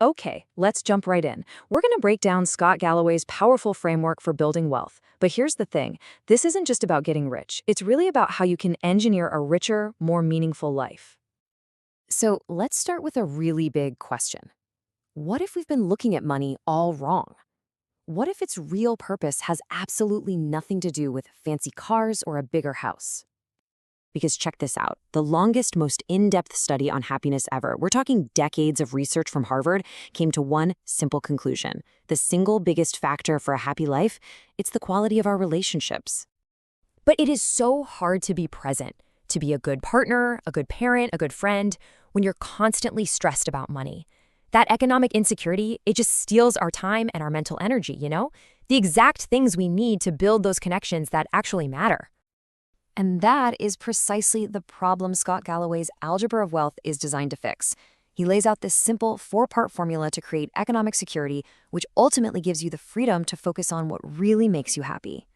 Okay, let's jump right in. We're going to break down Scott Galloway's powerful framework for building wealth. But here's the thing, this isn't just about getting rich. It's really about how you can engineer a richer, more meaningful life. So let's start with a really big question. What if we've been looking at money all wrong? What if its real purpose has absolutely nothing to do with fancy cars or a bigger house? Because check this out, the longest, most in-depth study on happiness ever, we're talking decades of research from Harvard, came to one simple conclusion. The single biggest factor for a happy life, it's the quality of our relationships. But it is so hard to be present, to be a good partner, a good parent, a good friend, when you're constantly stressed about money. That economic insecurity, it just steals our time and our mental energy, you know? The exact things we need to build those connections that actually matter. And that is precisely the problem Scott Galloway's Algebra of Wealth is designed to fix. He lays out this simple four-part formula to create economic security, which ultimately gives you the freedom to focus on what really makes you happy.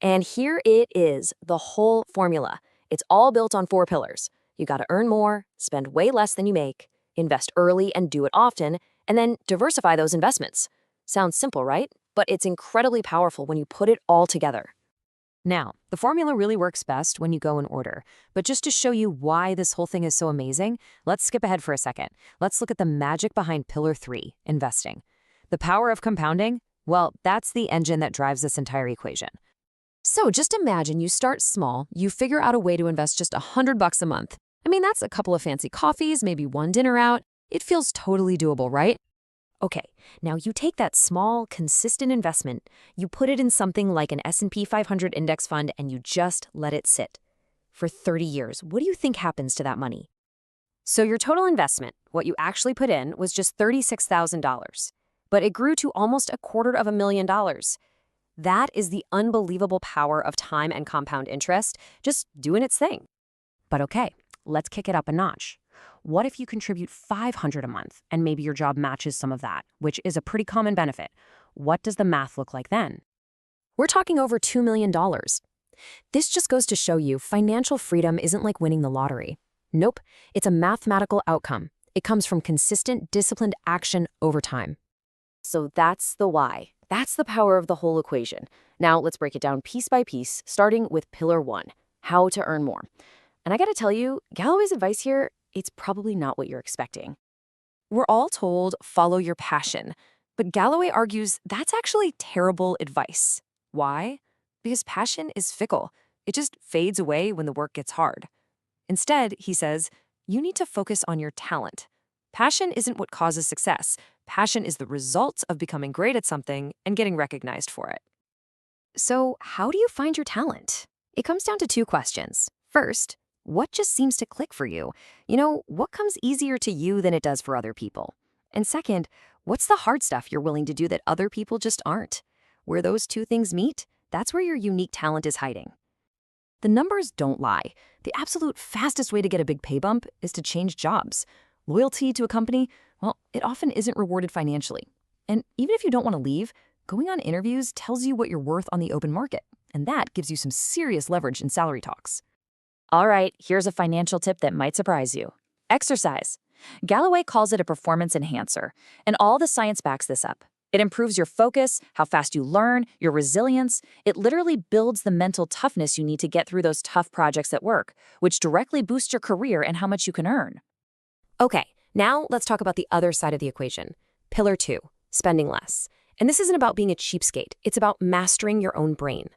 And here it is, the whole formula. It's all built on 4 pillars. You gotta earn more, spend way less than you make, invest early and do it often, and then diversify those investments. Sounds simple, right? But it's incredibly powerful when you put it all together. Now, the formula really works best when you go in order, but just to show you why this whole thing is so amazing, let's skip ahead for a second. Let's look at the magic behind Pillar 3, investing. The power of compounding? Well, that's the engine that drives this entire equation. So just imagine you start small, you figure out a way to invest just $100 a month. I mean, that's a couple of fancy coffees, maybe one dinner out. It feels totally doable, right? Okay, now you take that small, consistent investment, you put it in something like an S&P 500 index fund, and you just let it sit. For 30 years, what do you think happens to that money? So your total investment, what you actually put in, was just $36,000. But it grew to almost $250,000. That is the unbelievable power of time and compound interest, just doing its thing. But okay, let's kick it up a notch. What if you contribute $500 a month and maybe your job matches some of that, which is a pretty common benefit? What does the math look like then? We're talking over $2 million. This just goes to show you financial freedom isn't like winning the lottery. Nope, it's a mathematical outcome. It comes from consistent, disciplined action over time. So that's the why. That's the power of the whole equation. Now let's break it down piece by piece, starting with Pillar 1, how to earn more. And I gotta tell you, Galloway's advice here, it's probably not what you're expecting. We're all told, follow your passion. But Galloway argues that's actually terrible advice. Why? Because passion is fickle. It just fades away when the work gets hard. Instead, he says, you need to focus on your talent. Passion isn't what causes success. Passion is the result of becoming great at something and getting recognized for it. So, how do you find your talent? It comes down to 2 questions. First, what just seems to click for you? You know, what comes easier to you than it does for other people? And second, what's the hard stuff you're willing to do that other people just aren't? Where those 2 things meet, that's where your unique talent is hiding. The numbers don't lie. The absolute fastest way to get a big pay bump is to change jobs. Loyalty to a company, well, it often isn't rewarded financially. And even if you don't want to leave, going on interviews tells you what you're worth on the open market, and that gives you some serious leverage in salary talks. All right, here's a financial tip that might surprise you. Exercise. Galloway calls it a performance enhancer, and all the science backs this up. It improves your focus, how fast you learn, your resilience. It literally builds the mental toughness you need to get through those tough projects at work, which directly boosts your career and how much you can earn. Okay, now let's talk about the other side of the equation. Pillar 2, spending less. And this isn't about being a cheapskate. It's about mastering your own brain.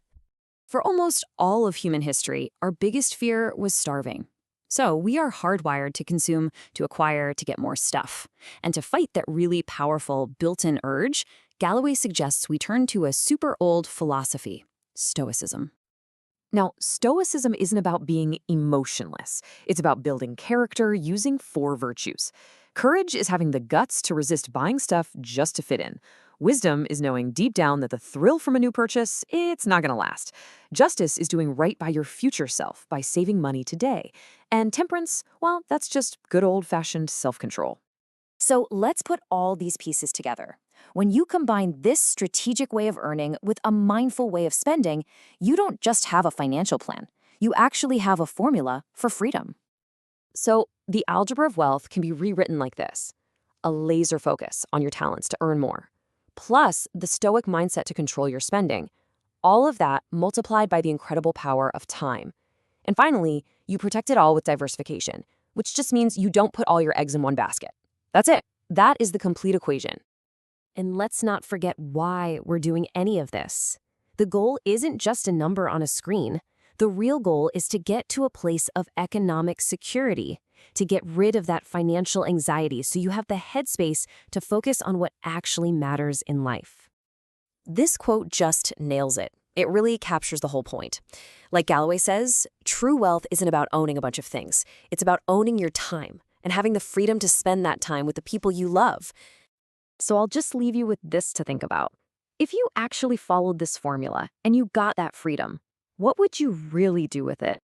For almost all of human history, our biggest fear was starving. So we are hardwired to consume, to acquire, to get more stuff. And to fight that really powerful built-in urge, Galloway suggests we turn to a super old philosophy, Stoicism. Now, Stoicism isn't about being emotionless. It's about building character using 4 virtues. Courage is having the guts to resist buying stuff just to fit in. Wisdom is knowing deep down that the thrill from a new purchase, it's not going to last. Justice is doing right by your future self by saving money today. And temperance, well, that's just good old-fashioned self-control. So let's put all these pieces together. When you combine this strategic way of earning with a mindful way of spending, you don't just have a financial plan. You actually have a formula for freedom. So the algebra of wealth can be rewritten like this. a laser focus on your talents to earn more, plus the stoic mindset to control your spending. All of that multiplied by the incredible power of time. And finally, you protect it all with diversification, which just means you don't put all your eggs in one basket. That's it. That is the complete equation. And let's not forget why we're doing any of this. The goal isn't just a number on a screen. The real goal is to get to a place of economic security, to get rid of that financial anxiety so you have the headspace to focus on what actually matters in life. This quote just nails it. It really captures the whole point. Like Galloway says, true wealth isn't about owning a bunch of things. It's about owning your time and having the freedom to spend that time with the people you love. So I'll just leave you with this to think about. If you actually followed this formula and you got that freedom, what would you really do with it?